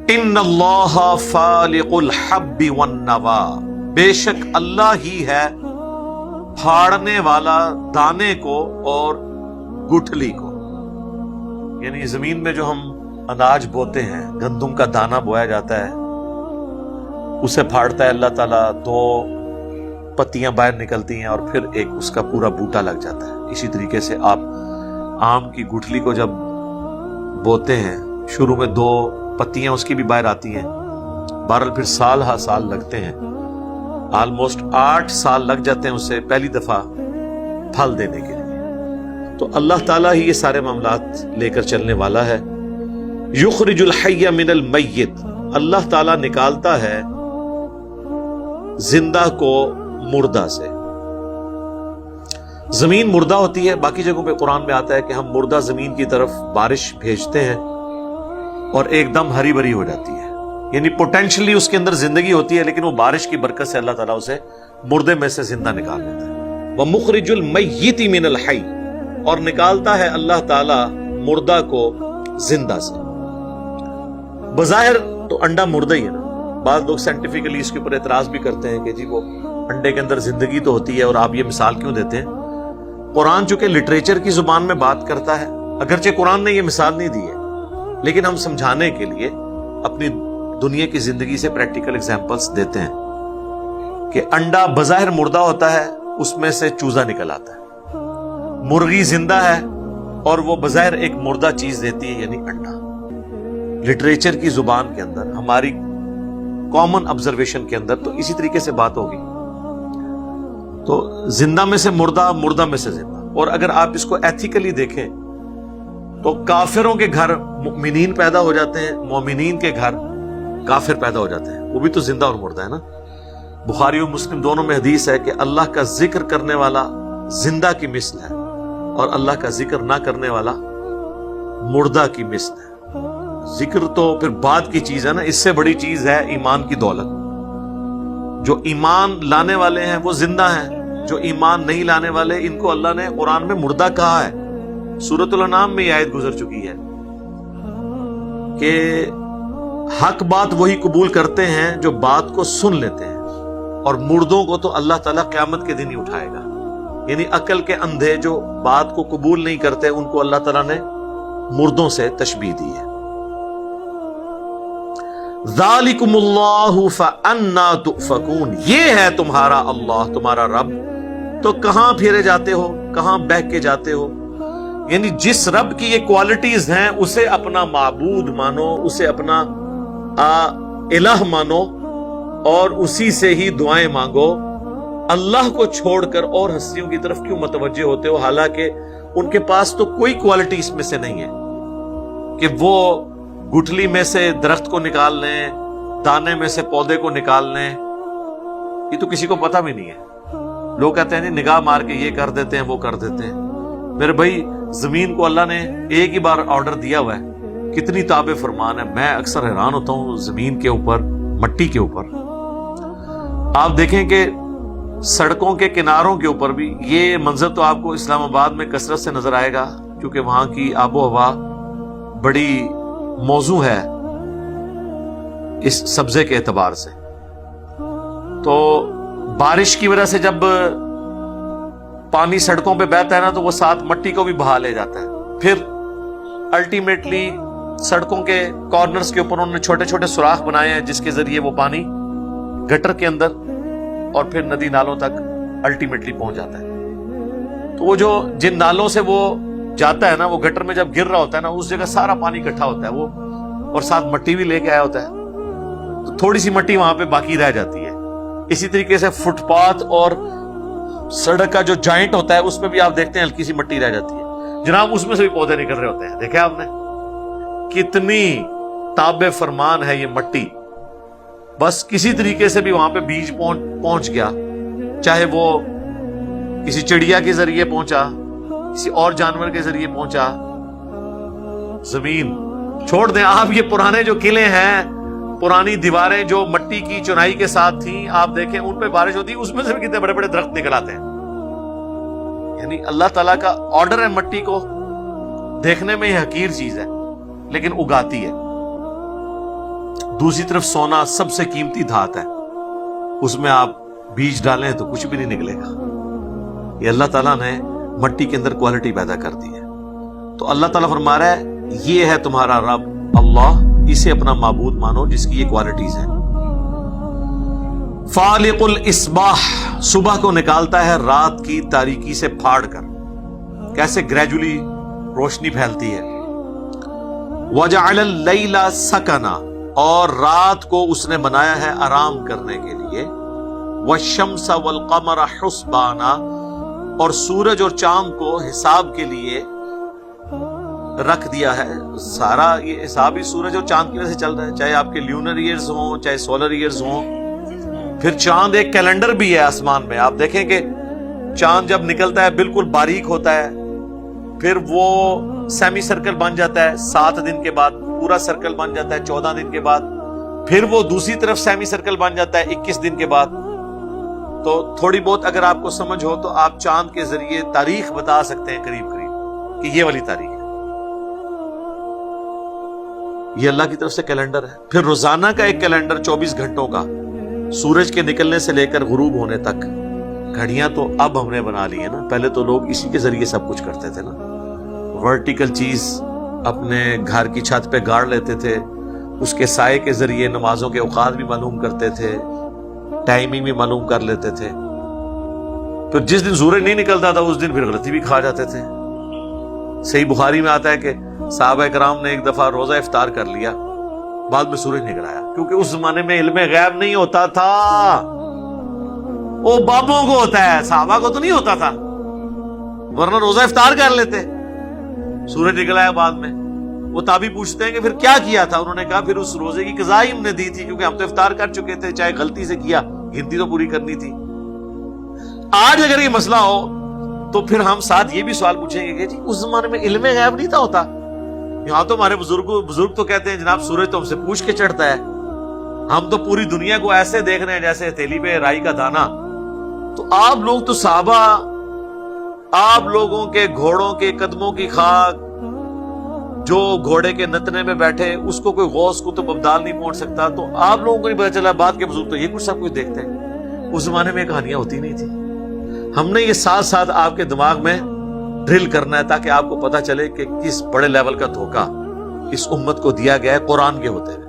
ان اللہ فالق الحب والنوا، بے شک اللہ ہی ہے پھاڑنے والا دانے کو اور گٹھلی کو. یعنی زمین میں جو ہم اناج بوتے ہیں، گندم کا دانہ بویا جاتا ہے، اسے پھاڑتا ہے اللہ تعالیٰ، 2 پتیاں باہر نکلتی ہیں اور پھر ایک اس کا پورا بوٹا لگ جاتا ہے. اسی طریقے سے آپ آم کی گٹھلی کو جب بوتے ہیں، شروع میں 2 پتیاں اس کی بھی باہر آتی ہیں، بہرحال پھر سال ہا سال لگتے ہیں، آلموسٹ 8 سال لگ جاتے ہیں اسے پہلی دفعہ پھل دینے کے لیے. تو اللہ تعالیٰ ہی یہ سارے معاملات لے کر چلنے والا ہے. یخرج الحی من المیت، اللہ تعالیٰ نکالتا ہے زندہ کو مردہ سے. زمین مردہ ہوتی ہے، باقی جگہوں پہ قرآن میں آتا ہے کہ ہم مردہ زمین کی طرف بارش بھیجتے ہیں اور ایک دم ہری بھری ہو جاتی ہے. یعنی پوٹینشلی اس کے اندر زندگی ہوتی ہے، لیکن وہ بارش کی برکت سے اللہ تعالیٰ اسے مردے میں سے زندہ نکال لیتا ہے. وَمُخْرِجُ الْمَيِّتِ مِنَ الْحَيِّ، اور نکالتا ہے اللہ تعالیٰ مردہ کو زندہ سے. بظاہر تو انڈا مردہ ہی ہے نا. بعض لوگ سائنٹیفکلی اس کے اوپر اعتراض بھی کرتے ہیں کہ جی وہ انڈے کے اندر زندگی تو ہوتی ہے اور آپ یہ مثال کیوں دیتے ہیں. قرآن چونکہ لٹریچر کی زبان میں بات کرتا ہے، اگرچہ قرآن نے یہ مثال نہیں دی ہے، لیکن ہم سمجھانے کے لیے اپنی دنیا کی زندگی سے پریکٹیکل ایگزامپلس دیتے ہیں کہ انڈا بظاہر مردہ ہوتا ہے، اس میں سے چوزا نکل آتا ہے. مرغی زندہ ہے اور وہ بظاہر ایک مردہ چیز دیتی ہے، یعنی انڈا. لٹریچر کی زبان کے اندر، ہماری کامن آبزرویشن کے اندر تو اسی طریقے سے بات ہوگی. تو زندہ میں سے مردہ، مردہ میں سے زندہ. اور اگر آپ اس کو ایتھیکلی دیکھیں تو کافروں کے گھر مومنین پیدا ہو جاتے ہیں، مومنین کے گھر کافر پیدا ہو جاتے ہیں، وہ بھی تو زندہ اور مردہ ہے نا. بخاری و مسلم دونوں میں حدیث ہے کہ اللہ کا ذکر کرنے والا زندہ کی مثل ہے اور اللہ کا ذکر نہ کرنے والا مردہ کی مثل ہے. ذکر تو پھر بعد کی چیز ہے نا، اس سے بڑی چیز ہے ایمان کی دولت. جو ایمان لانے والے ہیں وہ زندہ ہیں، جو ایمان نہیں لانے والے ان کو اللہ نے قرآن میں مردہ کہا ہے. سورۃ الانعام میں یہ آیت گزر چکی ہے کہ حق بات وہی قبول کرتے ہیں جو بات کو سن لیتے ہیں، اور مردوں کو تو اللہ تعالیٰ قیامت کے دن ہی اٹھائے گا. یعنی عقل کے اندھے جو بات کو قبول نہیں کرتے ان کو اللہ تعالیٰ نے مردوں سے تشبیہ دی ہے. ذالکم اللہ فانا تؤفکون، یہ ہے تمہارا اللہ، تمہارا رب، تو کہاں پھیرے جاتے ہو، کہاں بہہ کے جاتے ہو. یعنی جس رب کی یہ کوالٹیز ہیں اسے اپنا معبود مانو، اسے اپنا الہ مانو اور اسی سے ہی دعائیں مانگو. اللہ کو چھوڑ کر اور ہستیوں کی طرف کیوں متوجہ ہوتے ہو، حالانکہ ان کے پاس تو کوئی کوالٹی اس میں سے نہیں ہے کہ وہ گٹھلی میں سے درخت کو نکال لیں، دانے میں سے پودے کو نکال لیں. یہ تو کسی کو پتہ بھی نہیں ہے. لوگ کہتے ہیں نگاہ مار کے یہ کر دیتے ہیں وہ کر دیتے ہیں. میرے بھائی زمین کو اللہ نے ایک ہی بار آرڈر دیا ہوا ہے، کتنی تابع فرمان ہے. میں اکثر حیران ہوتا ہوں زمین کے اوپر، مٹی کے اوپر. آپ دیکھیں کہ سڑکوں کے کناروں کے اوپر بھی یہ منظر تو آپ کو اسلام آباد میں کثرت سے نظر آئے گا، کیونکہ وہاں کی آب و ہوا بڑی موزوں ہے اس سبزے کے اعتبار سے. تو بارش کی وجہ سے جب پانی سڑکوں پہ بہتا ہے نا تو وہ ساتھ مٹی کو بھی بہا لے جاتا ہے. پھر الٹیمیٹلی سڑکوں کے کارنرز کے اوپر انہوں نے چھوٹے چھوٹے سوراخ بنائے ہیں جس کے ذریعے وہ پانی گٹر کے اندر اور پھر ندی نالوں تک الٹیمیٹلی پہنچ جاتا ہے. تو وہ جو جن نالوں سے وہ جاتا ہے نا، وہ گٹر میں جب گر رہا ہوتا ہے نا، اس جگہ سارا پانی اکٹھا ہوتا ہے وہ، اور ساتھ مٹی بھی لے کے آیا ہوتا ہے، تو تھوڑی سی مٹی وہاں پہ باقی رہ جاتی ہے. اسی طریقے سے فٹ پاتھ اور سڑک کا جو جوائنٹ ہوتا ہے اس میں بھی آپ دیکھتے ہیں ہلکی سی مٹی رہ جاتی ہے. جناب اس میں سے بھی پودے نکل رہے ہوتے ہیں. دیکھیں آپ نے کتنی تابع فرمان ہے یہ مٹی. بس کسی طریقے سے بھی وہاں پہ بیج پہنچ گیا، چاہے وہ کسی چڑیا کے ذریعے پہنچا، کسی اور جانور کے ذریعے پہنچا. زمین چھوڑ دیں آپ، یہ پرانے جو قلعے ہیں، پرانی دیواریں جو مٹی کی چنائی کے ساتھ تھیں، آپ دیکھیں ان پہ بارش ہوتی ہے اس میں سے بھی کتنے بڑے بڑے درخت نکل آتے ہیں. یعنی اللہ تعالیٰ کا آرڈر ہے مٹی کو. دیکھنے میں یہ حقیر چیز ہے لیکن اگاتی ہے. دوسری طرف سونا سب سے قیمتی دھات ہے، اس میں آپ بیج ڈالیں تو کچھ بھی نہیں نکلے گا۔ یہ اللہ تعالیٰ نے مٹی کے اندر کوالٹی پیدا کر دی ہے۔ تو اللہ تعالیٰ فرما رہا ہے یہ ہے تمہارا رب اللہ، اسے اپنا معبود مانو جس کی یہ کوالٹیز ہیں۔ فالق الاصباح، صبح کو نکالتا ہے رات کی تاریکی سے پھاڑ کر، کیسے گریجولی روشنی پھیلتی ہے۔ وجعل اللیل سکنا، اور رات کو اس نے بنایا ہے آرام کرنے کے لیے۔ والشمس والقمر حسبانا، اور سورج اور چاند کو حساب کے لیے رکھ دیا ہے۔ سارا یہ حساب ہی سورج اور چاند کی وجہ سے چل رہا ہے، چاہے آپ کے لیونر ایئرز ہوں چاہے سولر ایئرز ہوں۔ پھر چاند ایک کیلنڈر بھی ہے آسمان میں، آپ دیکھیں کہ چاند جب نکلتا ہے بالکل باریک ہوتا ہے، پھر وہ سیمی سرکل بن جاتا ہے 7 دن کے بعد، پورا سرکل بن جاتا ہے 14 دن کے بعد، پھر وہ دوسری طرف سیمی سرکل بن جاتا ہے 21 دن کے بعد۔ تو تھوڑی بہت اگر آپ کو سمجھ ہو تو آپ چاند کے ذریعے تاریخ بتا سکتے ہیں قریب قریب کہ یہ والی تاریخ ہے۔ یہ اللہ کی طرف سے کیلنڈر ہے۔ پھر روزانہ کا ایک کیلنڈر 24 گھنٹوں کا، سورج کے نکلنے سے لے کر غروب ہونے تک۔ گھڑیاں تو اب ہم نے بنا لی ہے نا، پہلے تو لوگ اسی کے ذریعے سب کچھ کرتے تھے نا۔ ورٹیکل چیز اپنے گھر کی چھت پہ گاڑ لیتے تھے، اس کے سائے کے ذریعے نمازوں کے اوقات بھی معلوم کرتے تھے، ٹائمنگ بھی معلوم کر لیتے تھے۔ تو جس دن سورج نہیں نکلتا تھا اس دن پھر غلطی بھی کھا جاتے تھے۔ صحیح بخاری میں آتا ہے کہ صحابہ کرام نے ایک دفعہ روزہ افطار کر لیا، بعد میں سورج نکل آیا، کیونکہ اس زمانے میں علم غیب نہیں ہوتا تھا، وہ بابوں کو ہوتا ہے، صحابہ کو تو نہیں ہوتا تھا، ورنہ روزہ افطار کر لیتے۔ سورج نکل آیا بعد میں، وہ تابعی پوچھتے ہیں کہ پھر کیا کیا تھا؟ انہوں نے کہا پھر اس روزے کی قضا ہی ہم نے دی تھی، کیونکہ ہم تو افطار کر چکے تھے، چاہے غلطی سے کیا، گنتی تو پوری کرنی تھی۔ آج اگر یہ مسئلہ ہو تو پھر ہم ساتھ یہ بھی سوال پوچھیں گے کہ جی اس زمانے میں علم غیب نہیں تھا ہوتا؟ یہاں تو ہمارے بزرگ تو کہتے ہیں جناب سورج تو ہم سے پوچھ کے چڑھتا ہے، ہم تو پوری دنیا کو ایسے دیکھ رہے ہیں جیسے ہتھیلی پہ رائی کا دانا۔ تو آپ لوگ تو صحابہ، آپ لوگوں کے گھوڑوں کے قدموں کی خاک، جو گھوڑے کے نتنے میں بیٹھے اس کو کوئی غوث قطب ابدال نہیں پہنچ سکتا، تو آپ لوگوں کو نہیں پتا چلا، بعد کے بزرگ تو یہ کچھ سب کچھ دیکھتے ہیں۔ اس زمانے میں کہانیاں ہوتی نہیں تھی۔ ہم نے یہ ساتھ ساتھ آپ کے دماغ میں ڈرل کرنا ہے تاکہ آپ کو پتا چلے کہ کس بڑے لیول کا دھوکہ اس امت کو دیا گیا ہے قرآن کے ہوتے ہوئے۔